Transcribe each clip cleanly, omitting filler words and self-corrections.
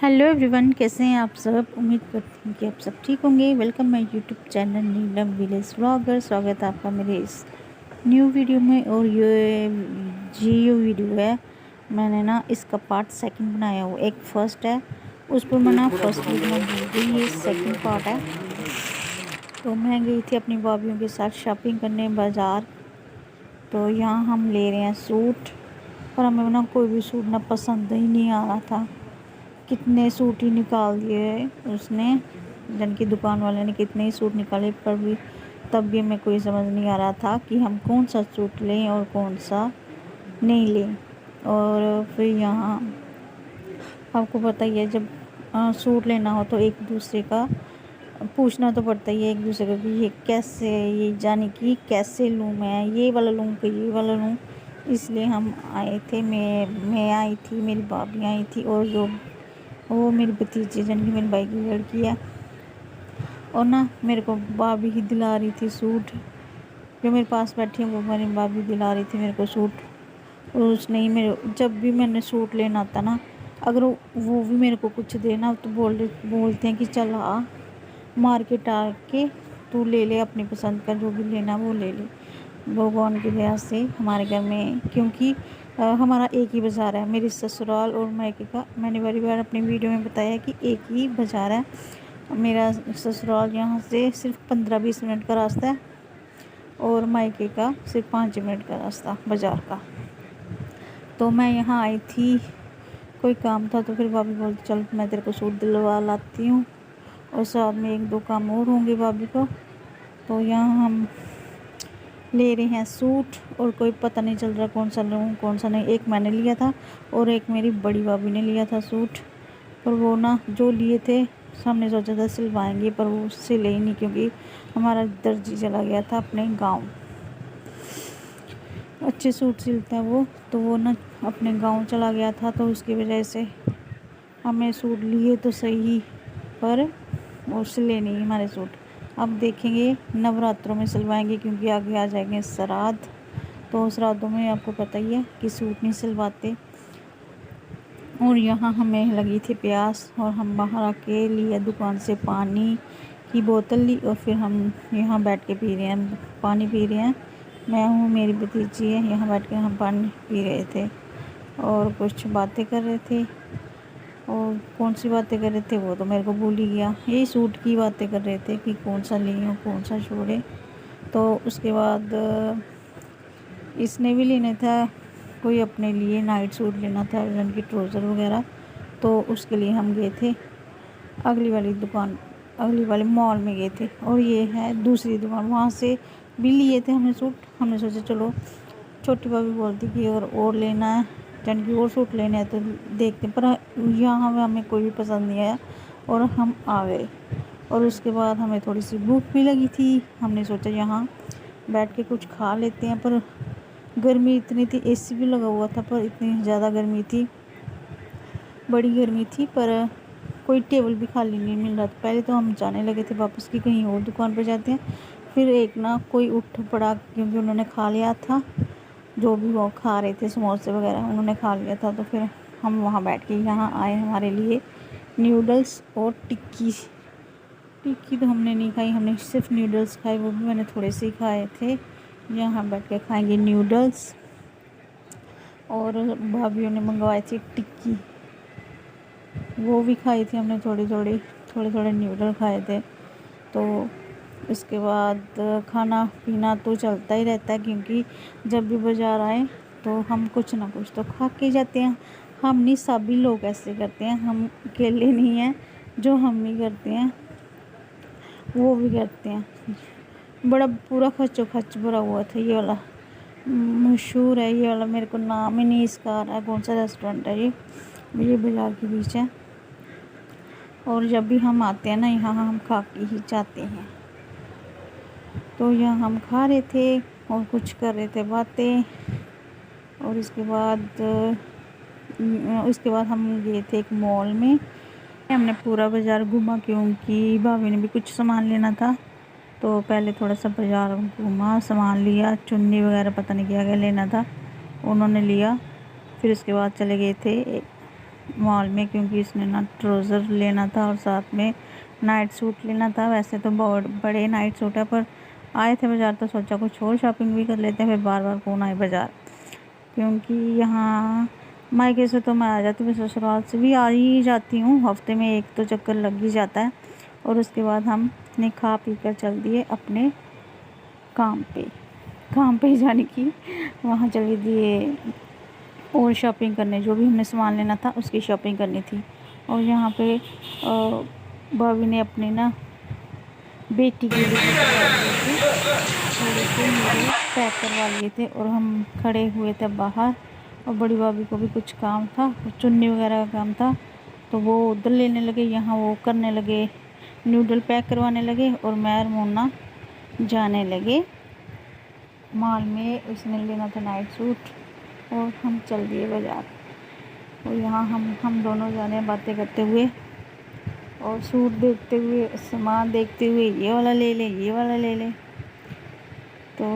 Hello everyone, कैसे हैं आप सब। उम्मीद करती हूँ कि आप सब ठीक होंगे। Welcome my YouTube channel Neelam village vlogger. स्वागत है आपका मेरे इस न्यू वीडियो में। और ये वीडियो है, मैंने ना इसका पार्ट सेकंड बनाया हुआ। एक फर्स्ट है, उस पर मैं ना फर्स्ट वीडियो में भूल गई, ये सेकंड पार्ट है। तो मैं गई थी अपनी भाभीयों के साथ शॉपिंग करने बाज़ार। तो यहाँ हम ले रहे हैं सूट, पर हमें ना कोई भी सूट ना पसंद ही नहीं आ रहा था। कितने सूट ही निकाल दिए उसने, जन की दुकान वाले ने कितने ही सूट निकाले, पर भी तब भी हमें कोई समझ नहीं आ रहा था कि हम कौन सा सूट लें और कौन सा नहीं लें। और फिर यहाँ आपको पता ही है, जब सूट लेना हो तो एक दूसरे का पूछना तो पड़ता ही है एक दूसरे को कि ये कैसे, ये जाने कि कैसे लूँ, मैं ये वाला लूँ कि ये वाला लूँ। इसलिए हम आए थे, मैं आई थी, मेरी भाभी आई थी, और जो वो मेरी भतीजी जिनकी मेरे भाई की लड़की है। और ना मेरे को भाभी ही दिला रही थी सूट, जो मेरे पास बैठी है वो मेरी भाभी दिला रही थी मेरे को सूट। और उसने ही मेरे, जब भी मैंने सूट लेना आता ना, अगर वो भी मेरे को कुछ देना तो बोलते हैं कि चल आ मार्केट आके तू ले ले अपनी पसंद का, जो भी लेना वो ले ले। भगवान की दया से हमारे घर में, क्योंकि हमारा एक ही बाज़ार है, मेरी ससुराल और मायके का। मैंने बारी बार अपनी वीडियो में बताया कि एक ही बाज़ार है मेरा। ससुराल यहाँ से सिर्फ 15-20 मिनट का रास्ता है, और मायके का सिर्फ 5 मिनट का रास्ता बाज़ार का। तो मैं यहाँ आई थी, कोई काम था, तो फिर भाभी बोलती चल मैं तेरे को सूट दिलवा लाती हूँ, और साथ में 1-2 काम और होंगे भाभी को। तो यहाँ हम ले रहे हैं सूट, और कोई पता नहीं चल रहा कौन सा लूँ कौन सा नहीं। एक मैंने लिया था और एक मेरी बड़ी भाभी ने लिया था सूट, पर वो ना जो लिए थे हमने सोचा था सिलवाएंगे, पर वो सिले ही नहीं, क्योंकि हमारा दर्जी चला गया था अपने गांव। अच्छे सूट सिलता है वो, तो वो ना अपने गांव चला गया था, तो उसकी वजह से हमें सूट लिए तो सही, पर वो सिले नहीं हमारे सूट। अब देखेंगे नवरात्रों में सिलवाएंगे, क्योंकि आगे आ जाएंगे श्राद्ध। तो श्राद्धों में आपको पता ही है कि सूट नहीं सिलवाते। और यहाँ हमें लगी थी प्यास, और हम बाहर आके लिए दुकान से पानी की बोतल ली, और फिर हम यहाँ बैठ के पी रहे हैं, पानी पी रहे हैं। मैं हूँ, मेरी भतीजी है, यहाँ बैठ के हम पानी पी रहे थे और कुछ बातें कर रहे थे। और कौन सी बातें कर रहे थे वो तो मेरे को भूल ही गया। यही सूट की बातें कर रहे थे कि कौन सा लें और कौन सा छोड़े। तो उसके बाद इसने भी लेना था, कोई अपने लिए नाइट सूट लेना था, रन की ट्राउज़र वगैरह। तो उसके लिए हम गए थे अगली वाली दुकान, अगली वाले मॉल में गए थे। और ये है दूसरी दुकान, वहाँ से भी लिए थे हमने सूट। हमने सोचा चलो, छोटी भाभी बोलती कि और लेना है, जन की और सूट लेने हैं तो देखते, पर यहाँ हमें कोई भी पसंद नहीं आया और हम आ गए। और उसके बाद हमें थोड़ी सी भूख भी लगी थी, हमने सोचा यहाँ बैठ के कुछ खा लेते हैं। पर गर्मी इतनी थी, एसी भी लगा हुआ था, पर इतनी ज़्यादा गर्मी थी, बड़ी गर्मी थी, पर कोई टेबल भी खाली नहीं मिल रहा था। पहले तो हम जाने लगे थे वापस कि कहीं और दुकान पर जाते हैं, फिर एक ना कोई उठ पड़ा, क्योंकि उन्होंने खा लिया था, जो भी वो खा रहे थे समोसे वगैरह उन्होंने खा लिया था। तो फिर हम वहाँ बैठ के यहाँ आए हमारे लिए नूडल्स और टिक्की। टिक्की तो हमने नहीं खाई, हमने सिर्फ नूडल्स खाए, वो भी मैंने थोड़े से ही खाए थे। यहाँ बैठ के खाएंगे नूडल्स, और भाभीयों ने मंगवाई थी टिक्की, वो भी खाई थी हमने, थोड़े नूडल खाए थे। तो इसके बाद खाना पीना तो चलता ही रहता है, क्योंकि जब भी बाज़ार आए तो हम कुछ ना कुछ तो खा के जाते हैं। हम नहीं, सभी लोग ऐसे करते हैं, हम अकेले नहीं हैं जो हम नहीं करते हैं, वो भी करते हैं। बड़ा पूरा खर्चो खर्च भरा हुआ था। ये वाला मशहूर है, ये वाला मेरे को नाम ही नहीं इसका आ रहा है, कौन सा रेस्टोरेंट है ये बाज़ार के बीच है। और जब भी हम आते हैं ना यहाँ, हम खा के ही जाते हैं। तो यहाँ हम खा रहे थे और कुछ कर रहे थे बातें। और उसके बाद हम गए थे एक मॉल में, हमने पूरा बाज़ार घूमा, क्योंकि भाभी ने भी कुछ सामान लेना था। तो पहले थोड़ा सा बाज़ार घूमा, सामान लिया, चुन्नी वगैरह पता नहीं क्या क्या लेना था उन्होंने लिया। फिर उसके बाद चले गए थे मॉल में, क्योंकि इसने ना ट्राउज़र लेना था और साथ में नाइट सूट लेना था। वैसे तो बहुत बड़े नाइट सूट है, पर आए थे बाज़ार तो सोचा कुछ और शॉपिंग भी कर लेते हैं। फिर बार बार कौन आए बाज़ार, क्योंकि यहाँ मायके से तो मैं आ जाती हूँ, ससुराल से भी आ ही जाती हूँ। हफ्ते में एक तो चक्कर लग ही जाता है। और उसके बाद हमने खा पी कर चल दिए अपने काम पे जाने की वहाँ चली दिए और शॉपिंग करने, जो भी हमने सामान लेना था उसकी शॉपिंग करनी थी। और यहाँ पे भाभी ने अपनी ना बेटी के लिए थोड़े से मेरे पैक करवा लिए थे और हम खड़े हुए थे बाहर। और बड़ी भाभी को भी कुछ काम था, कुछ चुन्नी वगैरह का काम था, तो वो उधर लेने लगे, यहाँ वो करने लगे, नूडल पैक करवाने लगे। और मैं और मोना जाने लगे मॉल में, उसने लेना था नाइट सूट और हम चल दिए बाज़ार। और यहाँ हम दोनों जाने बातें करते हुए और सूट देखते हुए, सामान देखते हुए, ये वाला ले ले, ये वाला ले ले। तो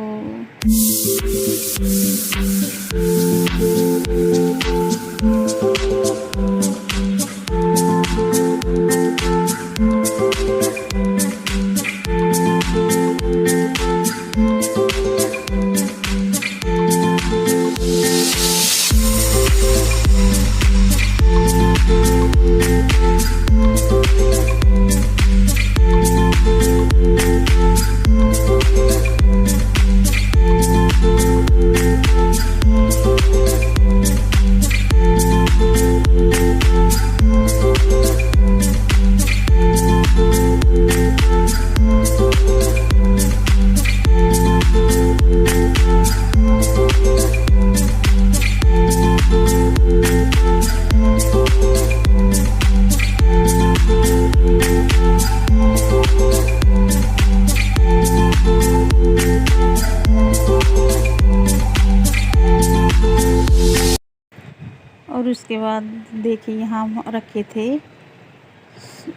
और उसके बाद देखिए यहाँ रखे थे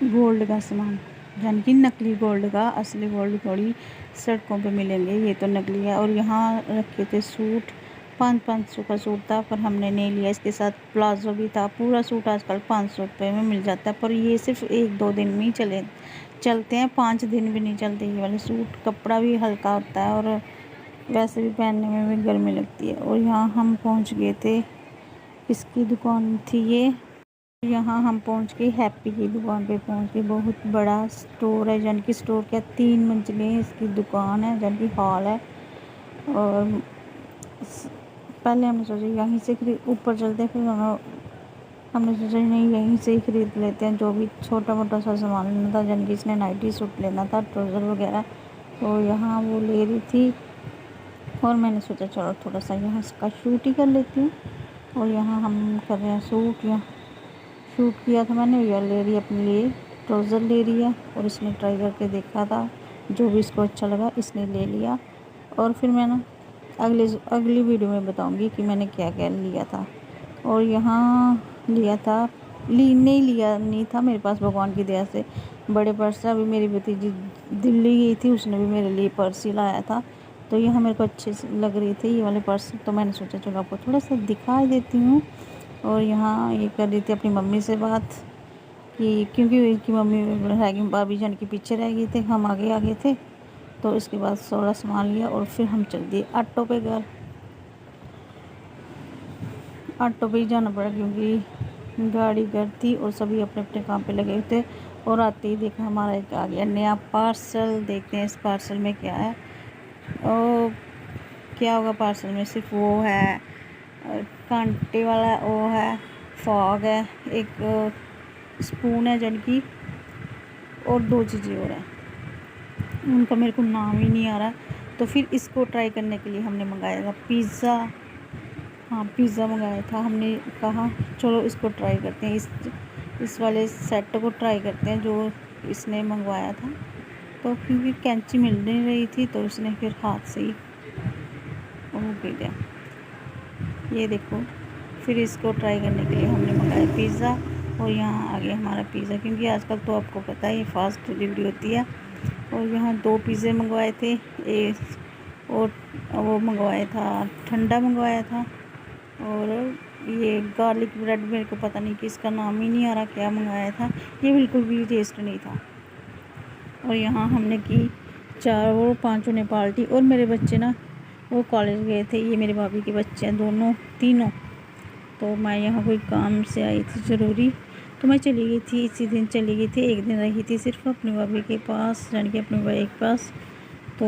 गोल्ड का सामान, यानी कि नकली गोल्ड का। असली गोल्ड थोड़ी सड़कों पे मिलेंगे, ये तो नकली है। और यहाँ रखे थे सूट, 500 का सूट था, पर हमने नहीं लिया। इसके साथ प्लाजो भी था। पूरा सूट आजकल 500 रुपये में मिल जाता है, पर ये सिर्फ 1-2 दिन में ही चलते हैं, 5 दिन भी नहीं चलते ये वाले सूट। कपड़ा भी हल्का होता है और वैसे भी पहनने में भी गर्मी लगती है। और यहाँ हम पहुँच गए थे, इसकी दुकान थी ये। यहाँ हम पहुँच गए हैप्पी की दुकान पे पहुँच गए। बहुत बड़ा स्टोर है, यानी कि स्टोर क्या 3 मंजिलें इसकी दुकान है, यानी कि हॉल है। और पहले हमने सोचा यहीं से ऊपर चलते, फिर हमने सोचा नहीं यहीं से ही ख़रीद लेते हैं, जो भी छोटा मोटा सा सामान लेना था, यानी कि इसने नाइटी सूट लेना था, ट्राउज़र वगैरह। तो यहाँ वो ले रही थी और मैंने सोचा चलो थोड़ा सा यहाँ इसका शूट ही कर लेती हूँ। और यहाँ हम कर रहे हैं शूट किया था मैंने, यह ले रही है अपने लिए ट्राउज़र ले रही है। और इसने ट्राई करके देखा था, जो भी इसको अच्छा लगा इसने ले लिया। और फिर मैं ना अगली वीडियो में बताऊंगी कि मैंने क्या क्या लिया था। और यहाँ लिया था, नहीं था मेरे पास, भगवान की दया से बड़े पर्स। अभी मेरी भतीजी दिल्ली गई थी, उसने भी मेरे लिए पर्स ही लाया था, तो यह मेरे को अच्छे से लग रही थी ये वाले पर्स। तो मैंने सोचा चलो आपको थोड़ा सा दिखा देती हूँ। और यहाँ ये कर रही थी अपनी मम्मी से बात, कि क्योंकि इसकी मम्मी रह गई, भाभी जान के पीछे रह गए थे, हम आगे थे। तो इसके बाद थोड़ा सामान लिया और फिर हम चल दिए ऑटो पे घर। ऑटो पे ही जाना पड़ा क्योंकि गाड़ी घर थी और सभी अपने अपने काम पे लगे हुए थे। और आते ही देखा हमारा एक आ गया नया पार्सल। देखते हैं इस पार्सल में क्या है। और क्या होगा पार्सल में, सिर्फ वो है कांटे वाला, वो है फॉग है, एक स्पून है जन की, और 2 चीज़ें और हैं, उनका मेरे को नाम ही नहीं आ रहा। तो फिर इसको ट्राई करने के लिए हमने मंगाया था पिज़्ज़ा। हाँ, पिज़्ज़ा मंगाया था। हमने कहा चलो इसको ट्राई करते हैं, इस वाले सेट को ट्राई करते हैं जो इसने मंगवाया था। तो क्योंकि कैंची मिल नहीं रही थी तो उसने फिर हाथ से ही वो कर दिया। ये देखो, फिर इसको ट्राई करने के लिए हमने मंगाया पिज़्ज़ा। और यहाँ आ गया हमारा पिज़्ज़ा, क्योंकि आजकल तो आपको पता है ये फास्ट डिलीवरी होती है। और यहाँ 2 पिज़्ज़े मंगवाए थे, और वो मंगवाया था ठंडा मंगवाया था, और ये गार्लिक ब्रेड मेरे को पता नहीं कि इसका नाम ही नहीं आ रहा क्या मंगाया था, ये बिल्कुल भी टेस्ट नहीं था। और यहाँ हमने की 4 और 5 ने पार्टी। और मेरे बच्चे ना वो कॉलेज गए थे, ये मेरे भाभी के बच्चे हैं दोनों तीनों। तो मैं यहाँ कोई काम से आई थी ज़रूरी, तो मैं चली गई थी, इसी दिन चली गई थी, एक दिन रही थी सिर्फ अपने भाभी के पास, यानी कि अपने भाई के पास। तो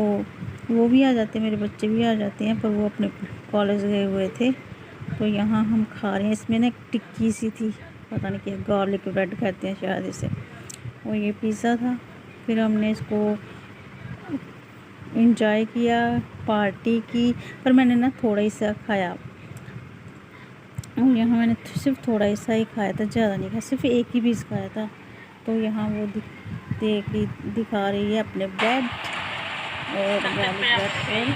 वो भी आ जाते हैं, मेरे बच्चे भी आ जाते हैं, पर वो अपने कॉलेज गए हुए थे। तो यहाँ हम खा रहे हैं, इसमें ना टिक्की सी थी, पता नहीं क्या, गार्लिक ब्रेड कहते हैं शायद इसे। और ये पिज़्ज़ा था। फिर हमने इसको इंजॉय किया, पार्टी की, पर मैंने ना थोड़ा ही सा खाया। और यहाँ मैंने सिर्फ थोड़ा ही सा ही खाया था, ज़्यादा नहीं खाया, सिर्फ एक ही पीस खाया था। तो यहाँ वो दिखा रही है अपने ब्रेड और गार्लिक ब्रेड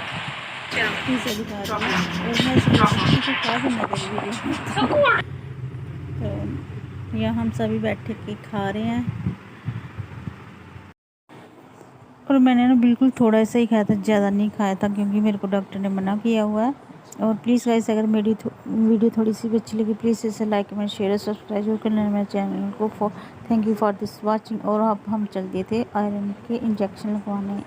और पिज़्ज़ा दिखा रही है। और मैं इसको खा भी ना वीडियो। तो यहाँ हम सभी बैठ के खा रहे हैं। और मैंने ना बिल्कुल थोड़ा सा ही खाया था, ज़्यादा नहीं खाया था, क्योंकि मेरे को डॉक्टर ने मना किया हुआ है। और प्लीज़ गाइस, अगर मेरी वीडियो थोड़ी सी भी अच्छी लगी, प्लीज़ इसे लाइक कमेंट शेयर और सब्सक्राइब जरूर कर लेना मेरे चैनल को। Thank you for this watching. और अब हम चल दिए थे आयरन के इंजेक्शन लगवाने।